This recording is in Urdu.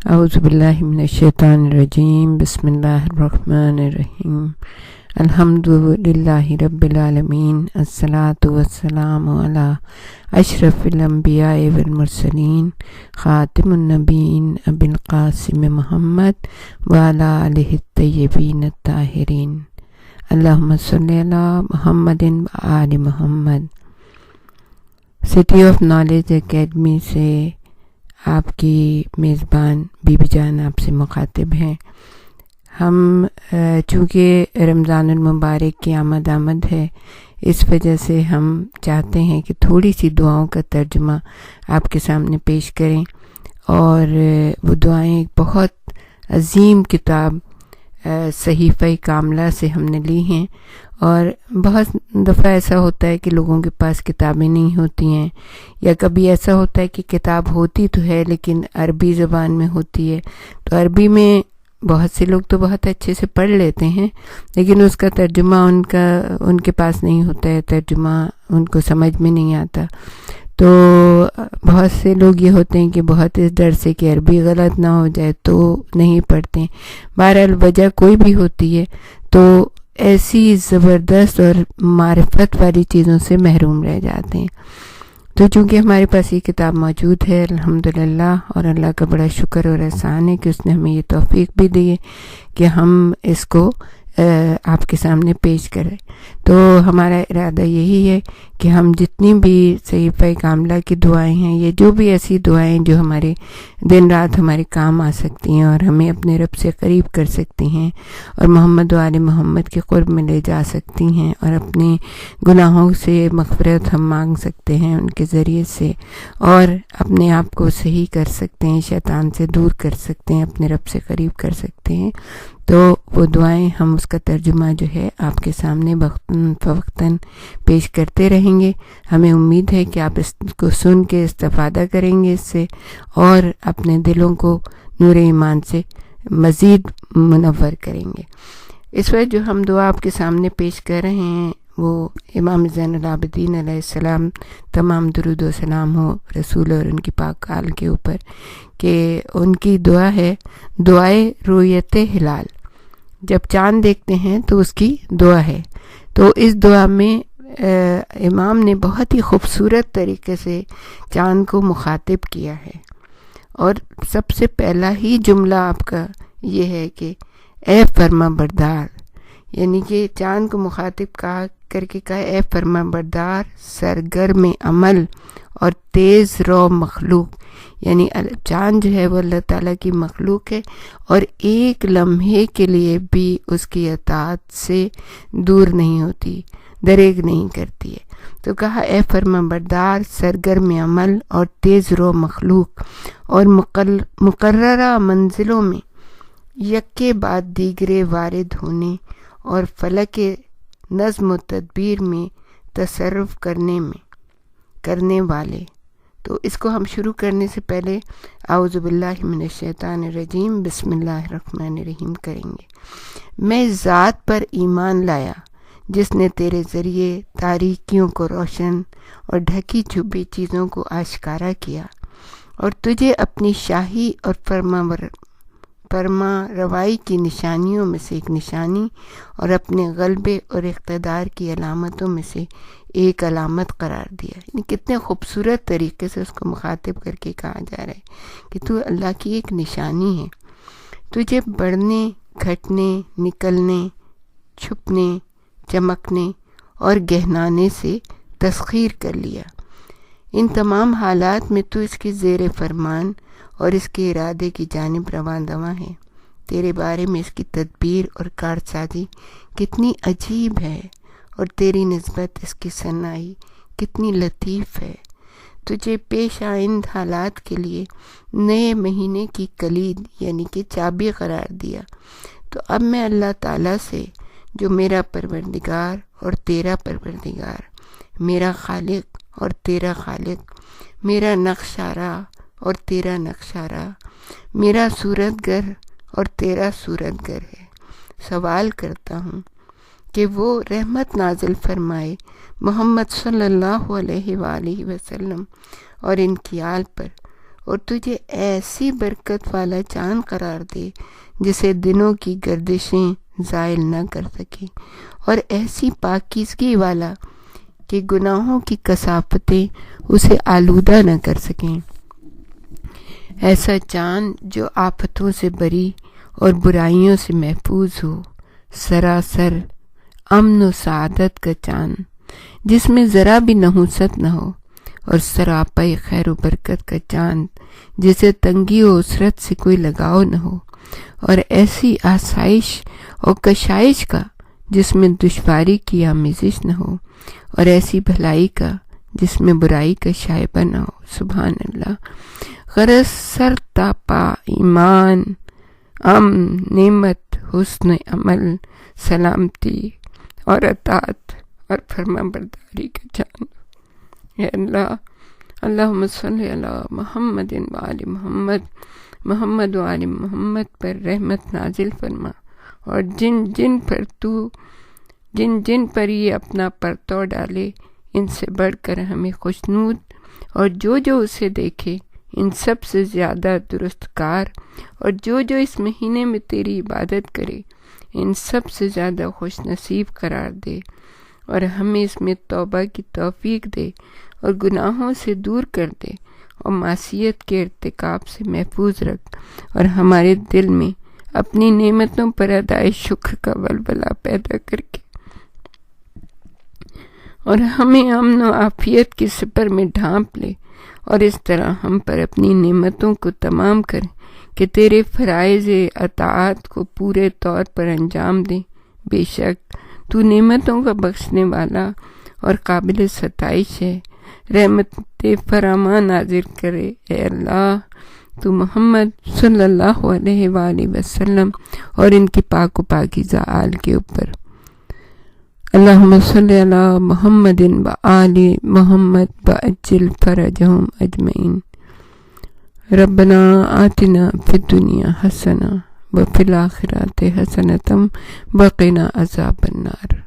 اعوذ باللہ من الشیطان الرجیم بسم اللہ الرحمن الرحیم الحمد للہ رب العالمین الصلاۃ والسلام علی اشرف الانبیاء والمرسلین خاتم النبیین ابی القاسم محمد وعلی آلہ الطیبین الطاہرین اللہم صلی علی محمد وآل محمد۔ سٹی آف نالج اکیڈمی سے آپ کی میزبان بی بی جان آپ سے مخاطب ہیں۔ ہم چونکہ رمضان المبارک کی آمد ہے، اس وجہ سے ہم چاہتے ہیں کہ تھوڑی سی دعاؤں کا ترجمہ آپ کے سامنے پیش کریں، اور وہ دعائیں ایک بہت عظیم کتاب صحیفہ کاملہ سے ہم نے لی ہیں۔ اور بہت دفعہ ایسا ہوتا ہے کہ لوگوں کے پاس کتابیں نہیں ہوتی ہیں، یا کبھی ایسا ہوتا ہے کہ کتاب ہوتی تو ہے لیکن عربی زبان میں ہوتی ہے، تو عربی میں بہت سے لوگ تو بہت اچھے سے پڑھ لیتے ہیں، لیکن اس کا ترجمہ ان کے پاس نہیں ہوتا ہے، ترجمہ ان کو سمجھ میں نہیں آتا۔ تو بہت سے لوگ یہ ہوتے ہیں کہ بہت اس ڈر سے کہ عربی غلط نہ ہو جائے تو نہیں پڑھتے ہیں۔ بہرحال وجہ کوئی بھی ہوتی ہے تو ایسی زبردست اور معرفت والی چیزوں سے محروم رہ جاتے ہیں۔ تو چونکہ ہمارے پاس یہ کتاب موجود ہے الحمدللہ، اور اللہ کا بڑا شکر اور احسان ہے کہ اس نے ہمیں یہ توفیق بھی دی ہے کہ ہم اس کو آپ کے سامنے پیش کریں۔ تو ہمارا ارادہ یہی ہے کہ ہم جتنی بھی صحیفہ کاملہ کی دعائیں ہیں، یہ جو بھی ایسی دعائیں جو ہمارے دن رات ہمارے کام آ سکتی ہیں اور ہمیں اپنے رب سے قریب کر سکتی ہیں، اور محمد و آل محمد کے قرب میں لے جا سکتی ہیں، اور اپنے گناہوں سے مغفرت ہم مانگ سکتے ہیں ان کے ذریعے سے، اور اپنے آپ کو صحیح کر سکتے ہیں، شیطان سے دور کر سکتے ہیں، اپنے رب سے قریب کر سکتے ہیں، تو وہ دعائیں ہم اس کا ترجمہ جو ہے آپ کے سامنے وقتاً فوقتاً پیش کرتے رہیں گے۔ ہمیں امید ہے کہ آپ اس کو سن کے استفادہ کریں گے اس سے، اور اپنے دلوں کو نور ایمان سے مزید منور کریں گے۔ اس وقت جو ہم دعا آپ کے سامنے پیش کر رہے ہیں وہ امام زین العابدین علیہ السلام، تمام درود و سلام ہو رسول اور ان کی پاک آل کے اوپر، کہ ان کی دعا ہے دعائے رؤیت ہلال۔ جب چاند دیکھتے ہیں تو اس کی دعا ہے، تو اس دعا میں امام نے بہت ہی خوبصورت طریقے سے چاند کو مخاطب کیا ہے، اور سب سے پہلا ہی جملہ آپ کا یہ ہے کہ اے فرما بردار، یعنی کہ چاند کو مخاطب کر کے کہا اے فرما بردار سرگرم عمل اور تیز رو مخلوق، یعنی چاند جو ہے وہ اللہ تعالیٰ کی مخلوق ہے، اور ایک لمحے کے لیے بھی اس کی اطاعت سے دور نہیں ہوتی، دریغ نہیں کرتی ہے۔ تو کہا اے فرما بردار سرگرم عمل اور تیز رو مخلوق، اور مقررہ منزلوں میں یکے بعد دیگرے وارد ہونے اور فلک نظم و تدبیر میں تصرف کرنے والے۔ تو اس کو ہم شروع کرنے سے پہلے اعوذ باللہ من الشیطان الرجیم بسم اللہ الرحمن الرحیم کریں گے۔ میں ذات پر ایمان لایا جس نے تیرے ذریعے تاریکیوں کو روشن اور ڈھکی چھپی چیزوں کو آشکارا کیا، اور تجھے اپنی شاہی اور فرما روائی کی نشانیوں میں سے ایک نشانی اور اپنے غلبے اور اقتدار کی علامتوں میں سے ایک علامت قرار دیا۔ یعنی کتنے خوبصورت طریقے سے اس کو مخاطب کر کے کہا جا رہا ہے کہ تو اللہ کی ایک نشانی ہے، تجھے بڑھنے، گھٹنے، نکلنے، چھپنے، چمکنے اور گہنانے سے تسخیر کر لیا۔ ان تمام حالات میں تو اس کے زیر فرمان اور اس کے ارادے کی جانب رواں دواں ہے۔ تیرے بارے میں اس کی تدبیر اور کارسازی کتنی عجیب ہے، اور تیری نسبت اس کی صنائی کتنی لطیف ہے۔ تجھے پیش آئند حالات کے لیے نئے مہینے کی کلید یعنی کہ چابی قرار دیا۔ تو اب میں اللہ تعالیٰ سے جو میرا پروردگار اور تیرا پروردگار، میرا خالق اور تیرا خالق، میرا نقشارہ اور تیرا نقشارہ، میرا صورت گر اور تیرا صورت گر ہے، سوال کرتا ہوں کہ وہ رحمت نازل فرمائے محمد صلی اللہ علیہ وآلہ وسلم اور ان کی آل پر، اور تجھے ایسی برکت والا چاند قرار دے جسے دنوں کی گردشیں زائل نہ کر سکیں، اور ایسی پاکیزگی والا کہ گناہوں کی کثافتیں اسے آلودہ نہ کر سکیں، ایسا چاند جو آفتوں سے بری اور برائیوں سے محفوظ ہو، سراسر امن و سعادت کا چاند جس میں ذرا بھی نحوست نہ ہو، اور سراپا خیر و برکت کا چاند جسے تنگی و عسرت سے کوئی لگاؤ نہ ہو، اور ایسی آسائش اور کشائش کا جس میں دشواری کی آمیزش نہ ہو، اور ایسی بھلائی کا جس میں برائی کا شائبہ نہ ہو۔ سبحان اللہ۔ غرض سر تاپا ایمان، امن، نعمت، حسن عمل، سلامتی اور اطاعت اور فرما برداری کا چاند۔ اے اللہ، اللہم صلی علی محمد وآل محمد، محمد وآل محمد پر رحمت نازل فرما، اور جن جن پر یہ اپنا پرتو ڈالے ان سے بڑھ کر ہمیں خوشنود، اور جو اسے دیکھے ان سب سے زیادہ درست کار، اور جو اس مہینے میں تیری عبادت کرے ان سب سے زیادہ خوش نصیب قرار دے، اور ہمیں اس میں توبہ کی توفیق دے، اور گناہوں سے دور کر دے، اور معصیت کے ارتکاب سے محفوظ رکھ، اور ہمارے دل میں اپنی نعمتوں پر ادائے شکر کا ولولہ پیدا کر کے، اور ہمیں امن و عافیت کی سپر میں ڈھانپ لے، اور اس طرح ہم پر اپنی نعمتوں کو تمام کر کہ تیرے فرائض اطاعت کو پورے طور پر انجام دیں۔ بے شک تو نعمتوں کا بخشنے والا اور قابل ستائش ہے، رحمت فراوان نازل کرے۔ اے اللہ، تو محمد صلی اللہ علیہ وآلہ وسلم اور ان کی پاک و پاکیزہ آل کے اوپر اللہم صلی علی محمد وآل محمد وعجل فرجہم اجمعین۔ ربنا آتنا فی الدنیا حسنہ وفی الآخرۃ حسنۃ وقنا عذاب النار۔